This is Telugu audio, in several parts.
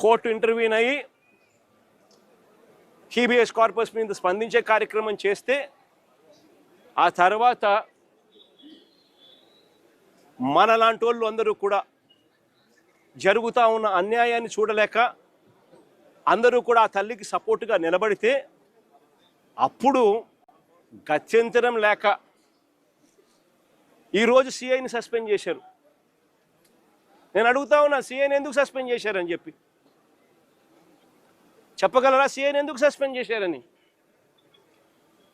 కోర్టు ఇంటర్వ్యూన్ అయ్యి హీబియస్ కార్పస్ మీద స్పందించే కార్యక్రమం చేస్తే ఆ తర్వాత మనలాంటి వాళ్ళు అందరూ కూడా జరుగుతూ ఉన్న అన్యాయాన్ని చూడలేక అందరూ కూడా ఆ తల్లికి సపోర్టుగా నిలబడితే అప్పుడు గత్యంతరం లేక ఈరోజు సిఐని సస్పెండ్ చేశారు. నేను అడుగుతా ఉన్నా, సిఐని ఎందుకు సస్పెండ్ చేశారని చెప్పి చెప్పగలరా? సిఐని ఎందుకు సస్పెండ్ చేశారని?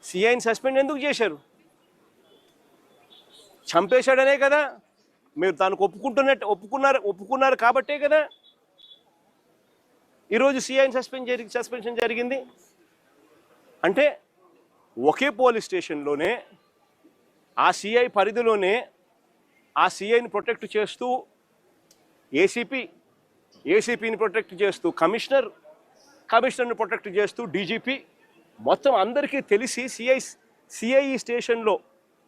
సిఐని సస్పెండ్ ఎందుకు చేశారు? చంపేశాడనే కదా, మీరు దానికి ఒప్పుకున్నారు కాబట్టే కదా ఈరోజు సిఐని సస్పెన్షన్ జరిగింది. అంటే ఒకే పోలీస్ స్టేషన్లోనే ఆ సిఐ పరిధిలోనే ఆ సిఐని ప్రొటెక్ట్ చేస్తూ ఏసీపీని ప్రొటెక్ట్ చేస్తూ కమిషనర్ని ప్రొటెక్ట్ చేస్తూ డీజీపీ మొత్తం అందరికీ తెలిసి సిఐ స్టేషన్లో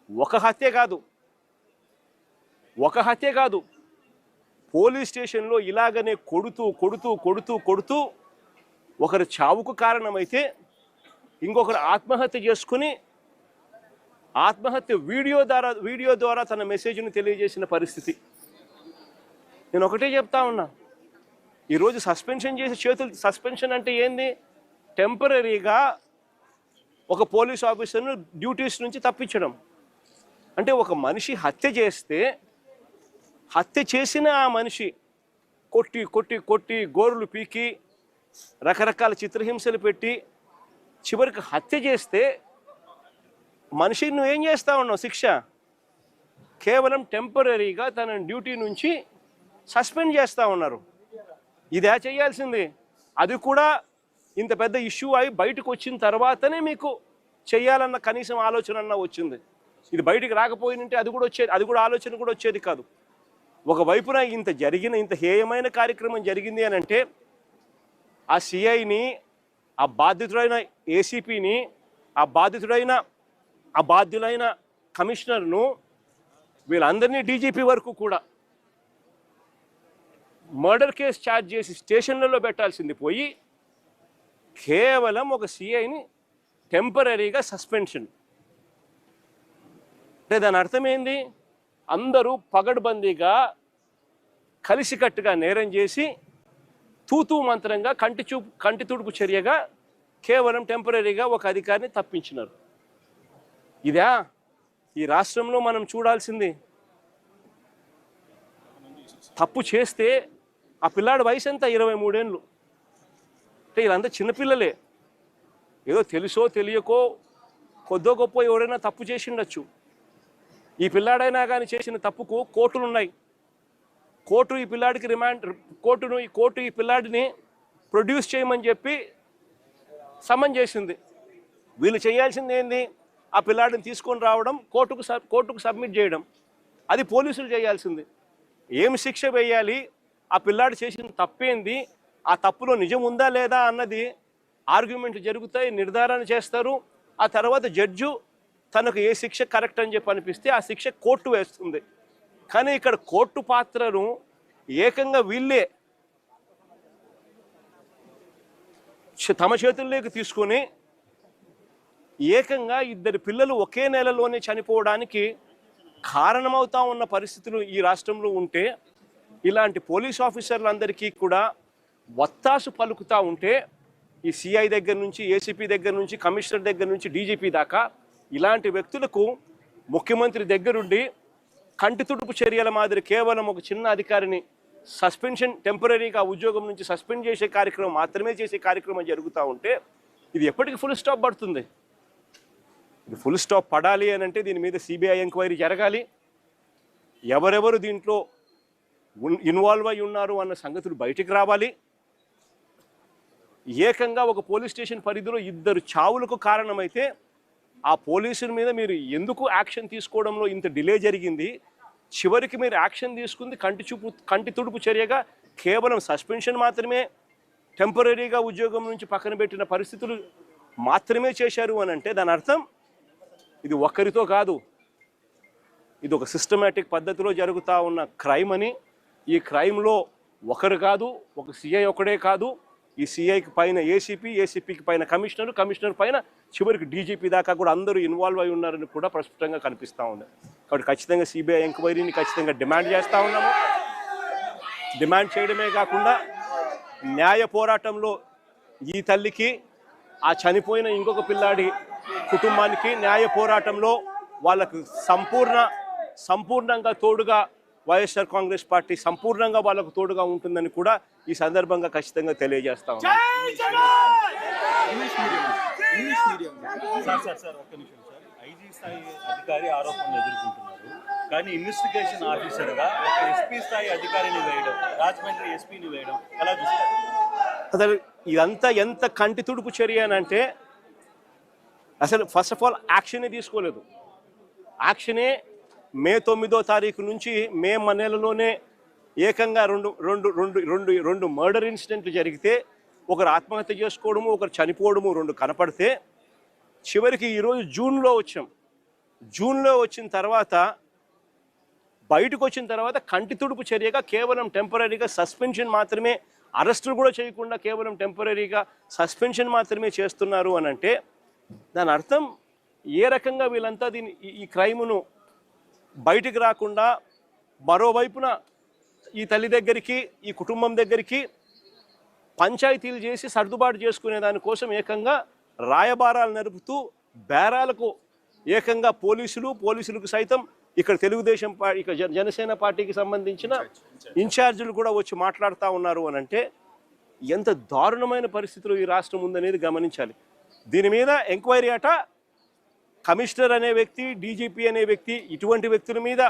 ఒక హత్య కాదు పోలీస్ స్టేషన్లో ఇలాగనే కొడుతూ ఒకరి చావుకు కారణమైతే ఇంకొకరు ఆత్మహత్య చేసుకుని వీడియో ద్వారా తన మెసేజ్ని తెలియజేసిన పరిస్థితి. నేను ఒకటే చెప్తా ఉన్నా, ఈరోజు సస్పెన్షన్ అంటే ఏంది? టెంపరీగా ఒక పోలీస్ ఆఫీసర్ను డ్యూటీస్ నుంచి తప్పించడం. అంటే ఒక మనిషి హత్య చేసిన ఆ మనిషి కొట్టి గోరులు పీకి రకరకాల చిత్రహింసలు పెట్టి చివరికి హత్య చేస్తే మనిషిని నువ్వు ఏం చేస్తా ఉన్నావు? శిక్ష కేవలం టెంపరీగా తన డ్యూటీ నుంచి సస్పెండ్ చేస్తూ ఉన్నారు. ఇదే చేయాల్సింది. అది కూడా ఇంత పెద్ద ఇష్యూ అయి బయటకు వచ్చిన తర్వాతనే మీకు చేయాలన్న కనీసం ఆలోచన అన్న వచ్చింది. ఇది బయటికి రాకపోయినంటే అది కూడా ఆలోచన కూడా వచ్చేది కాదు. ఒకవైపున ఇంత హేయమైన కార్యక్రమం జరిగింది అని అంటే ఆ సిఐని, ఆ బాధితుడైన ఏసీపీని, ఆ బాధ్యులైన కమిషనర్ను, వీళ్ళందరినీ డీజీపీ వరకు కూడా మర్డర్ కేసు ఛార్జ్ చేసి స్టేషన్లలో పెట్టాల్సింది పోయి కేవలం ఒక సిఐని టెంపరీగా సస్పెన్షన్. అంటే దాని అర్థం ఏంది? అందరూ పగడ్బందీగా కలిసికట్టుగా నేరం చేసి తూతూ మంత్రంగా కంటి తుడుపు చర్యగా కేవలం టెంపరీగా ఒక అధికారిని తప్పించినారు. ఇదా ఈ రాష్ట్రంలో మనం చూడాల్సింది? తప్పు చేస్తే ఆ పిల్లాడి వయసు ఎంత? 23 ఏళ్ళు. అంటే వీళ్ళంతా చిన్నపిల్లలే. ఏదో తెలుసో తెలియకో కొద్దో గొప్ప ఎవరైనా తప్పు చేసి ఉండొచ్చు. ఈ పిల్లాడైనా కానీ చేసిన తప్పుకు కోర్టులు ఉన్నాయి. కోర్టు ఈ పిల్లాడిని ప్రొడ్యూస్ చేయమని చెప్పి సమన్ చేసింది. వీళ్ళు చేయాల్సింది ఏంది? ఆ పిల్లాడిని తీసుకొని రావడం, కోర్టుకు సబ్మిట్ చేయడం. అది పోలీసులు చేయాల్సింది. ఏం శిక్ష వేయాలి, ఆ పిల్లాడు చేసిన తప్పేంది, ఆ తప్పులో నిజం ఉందా లేదా అన్నది ఆర్గ్యుమెంట్లు జరుగుతాయి, నిర్ధారణ చేస్తారు. ఆ తర్వాత జడ్జు తనకు ఏ శిక్ష కరెక్ట్ అని చెప్పి అనిపిస్తే ఆ శిక్ష కోర్టు వేస్తుంది. కానీ ఇక్కడ కోర్టు పాత్రను ఏకంగా వీళ్ళే తమ చేతుల్లోకి తీసుకొని ఏకంగా 2 పిల్లలు ఒకే నెలలోనే చనిపోవడానికి కారణమవుతా ఉన్న పరిస్థితులు ఈ రాష్ట్రంలో ఉంటే, ఇలాంటి పోలీస్ ఆఫీసర్లందరికీ కూడా వత్తాసు పలుకుతూ ఉంటే, ఈ సిఐ దగ్గర నుంచి, ఏసీపీ దగ్గర నుంచి, కమిషనర్ దగ్గర నుంచి డీజీపీ దాకా ఇలాంటి వ్యక్తులకు ముఖ్యమంత్రి దగ్గరుండి కంటి తుడుపు చర్యల మాదిరి కేవలం ఒక చిన్న అధికారిని టెంపరీగా ఉద్యోగం నుంచి సస్పెండ్ చేసే కార్యక్రమం మాత్రమే చేసే కార్యక్రమం జరుగుతూ ఉంటే ఇది ఎప్పటికీ ఫుల్ స్టాప్ పడుతుంది? ఇది ఫుల్ స్టాప్ పడాలి అని అంటే దీని మీద సిబిఐ ఎంక్వైరీ జరగాలి. ఎవరెవరు దీంట్లో ఇన్వాల్వ్ అయి ఉన్నారు అన్న సంగతులు బయటికి రావాలి. ఏకంగా ఒక పోలీస్ స్టేషన్ పరిధిలో 2 చావులకు కారణమైతే ఆ పోలీసుల మీద మీరు ఎందుకు యాక్షన్ తీసుకోవడంలో ఇంత డిలే జరిగింది? చివరికి మీరు యాక్షన్ తీసుకుంది కంటి తుడుపు చర్యగా కేవలం సస్పెన్షన్ మాత్రమే, టెంపరీగా ఉద్యోగం నుంచి పక్కన పెట్టిన పరిస్థితులు మాత్రమే చేశారు అని అంటే దాని అర్థం ఇది ఒక్కరితో కాదు, ఇది ఒక సిస్టమేటిక్ పద్ధతిలో జరుగుతూ ఉన్న క్రైమ్ అని, ఈ క్రైమ్లో ఒకరు కాదు, ఒక సిఐ ఒకడే కాదు, ఈ సిఐకి పైన ఏసీపీ, ఏసీపీకి పైన కమిషనర్, కమిషనర్ పైన చివరికి డీజీపీ దాకా కూడా అందరూ ఇన్వాల్వ్ అయి ఉన్నారని కూడా ప్రస్ఫుటంగా కనిపిస్తూ ఉంది. కాబట్టి ఖచ్చితంగా సిబిఐ ఎంక్వైరీని ఖచ్చితంగా డిమాండ్ చేస్తూ ఉన్నాము. డిమాండ్ చేయడమే కాకుండా న్యాయ పోరాటంలో ఈ తల్లికి, ఆ చనిపోయిన ఇంకొక పిల్లాడి కుటుంబానికి న్యాయ పోరాటంలో వాళ్ళకు సంపూర్ణంగా తోడుగా వైఎస్ఆర్ కాంగ్రెస్ పార్టీ సంపూర్ణంగా వాళ్ళకు తోడుగా ఉంటుందని కూడా ఈ సందర్భంగా ఖచ్చితంగా తెలియజేస్తా ఉన్నాం. ఐజీ స్థాయి అధికారి ఆరోపణలు ఎదుర్కొంటున్నారు, కానీ ఇన్వెస్టిగేషన్ ఆఫీసర్గా ఒక ఎస్పీ స్థాయి అధికారిని వేయడం, రాజమండ్రి ఎస్పీని వేయడం ఎలా చూస్తారు? అసలు ఇదంతా ఎంత కంటి తుడుపు చర్య అంటే అసలు ఫస్ట్ ఆఫ్ ఆల్ యాక్షనే తీసుకోలేదు. యాక్షనే మే 9వ తారీఖు నుంచి మే నెలలోనే ఏకంగా రెండు మర్డర్ ఇన్సిడెంట్లు జరిగితే, ఒకరు ఆత్మహత్య చేసుకోవడము, ఒకరు చనిపోవడము 2 కనపడితే, చివరికి ఈరోజు జూన్లో వచ్చిన తర్వాత బయటకు వచ్చిన తర్వాత కంటి తుడుపు చర్యగా కేవలం టెంపరీగా సస్పెన్షన్ మాత్రమే, అరెస్టులు కూడా చేయకుండా కేవలం టెంపరీగా సస్పెన్షన్ మాత్రమే చేస్తున్నారు అని అంటే దాని అర్థం ఏ రకంగా వీళ్ళంతా ఈ క్రైమును బయటికి రాకుండా మరోవైపున ఈ తల్లి దగ్గరికి, ఈ కుటుంబం దగ్గరికి పంచాయతీలు చేసి సర్దుబాటు చేసుకునే దానికోసం ఏకంగా రాయబారాలు నడుపుతూ బేరాలకు ఏకంగా పోలీసులకు సైతం ఇక్కడ తెలుగుదేశం పార్టీ, ఇక జనసేన పార్టీకి సంబంధించిన ఇన్ఛార్జీలు కూడా వచ్చి మాట్లాడుతూ ఉన్నారు అని అంటే ఎంత దారుణమైన పరిస్థితులు ఈ రాష్ట్రం ఉందనేది గమనించాలి. దీని మీద ఎంక్వైరీ అట, కమిషనర్ అనే వ్యక్తి, డీజీపీ అనే వ్యక్తి ఇటువంటి వ్యక్తుల మీద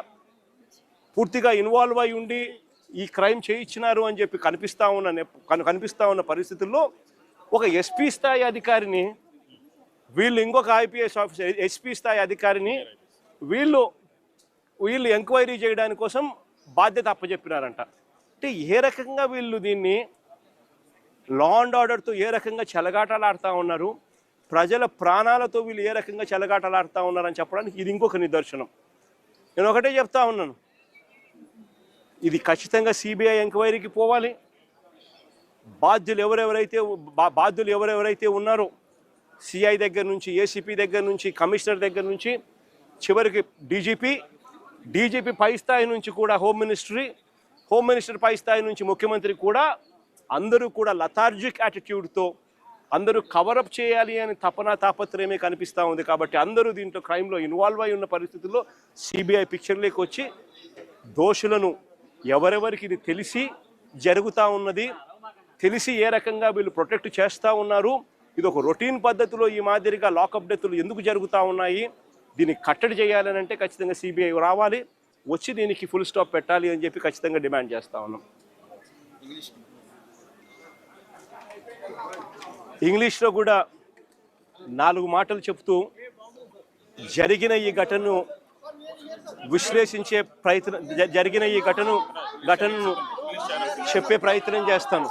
పూర్తిగా ఇన్వాల్వ్ అయి ఉండి ఈ క్రైమ్ చేయించినారు అని చెప్పి కనిపిస్తూ ఉన్న పరిస్థితుల్లో ఒక ఎస్పీ స్థాయి అధికారిని వీళ్ళు, ఇంకొక ఐపీఎస్ ఆఫీసర్ ఎస్పీ స్థాయి అధికారిని వీళ్ళు ఎంక్వైరీ చేయడానికి కోసం బాధ్యత అప్పచెప్పినారంట. అంటే ఏ రకంగా వీళ్ళు దీన్ని లా అండ్ ఆర్డర్తో ఏ రకంగా చెలగాటలాడుతూ ఉన్నారు, ప్రజల ప్రాణాలతో వీళ్ళు ఏ రకంగా చెలగాటలాడుతూ ఉన్నారని చెప్పడానికి ఇది ఇంకొక నిదర్శనం. నేను ఒకటే చెప్తా ఉన్నాను, ఇది ఖచ్చితంగా సిబిఐ ఎంక్వైరీకి పోవాలి. బాధ్యులు ఎవరెవరైతే ఉన్నారో సిఐ దగ్గర నుంచి, ఏసీపీ దగ్గర నుంచి, కమిషనర్ దగ్గర నుంచి చివరికి డీజీపీ పై స్థాయి నుంచి కూడా హోమ్ మినిస్టర్ పై స్థాయి నుంచి ముఖ్యమంత్రి కూడా అందరూ కూడా లథార్జిక్ యాటిట్యూడ్తో అందరూ కవరప్ చేయాలి అని తాపత్రయమే కనిపిస్తూ ఉంది. కాబట్టి అందరూ దీంట్లో క్రైమ్లో ఇన్వాల్వ్ అయి ఉన్న పరిస్థితుల్లో సిబిఐ పిక్చర్లోకి వచ్చి దోషులను ఎవరెవరికి ఇది తెలిసి జరుగుతూ ఉన్నది, తెలిసి ఏ రకంగా వీళ్ళు ప్రొటెక్ట్ చేస్తూ ఉన్నారు, ఇది ఒక రొటీన్ పద్ధతిలో ఈ మాదిరిగా లాకప్ డెత్తులు ఎందుకు జరుగుతూ ఉన్నాయి, దీన్ని కట్టడి చేయాలని అంటే ఖచ్చితంగా సిబిఐ రావాలి, వచ్చి దీనికి ఫుల్ స్టాప్ పెట్టాలి అని చెప్పి ఖచ్చితంగా డిమాండ్ చేస్తూ ఉన్నాం. ఇంగ్లీష్లో కూడా 4 మాటలు చెప్తూ జరిగిన ఈ ఘటనను విశ్లేషించే ప్రయత్నం, జరిగిన ఈ ఘటనను చెప్పే ప్రయత్నం చేస్తాను.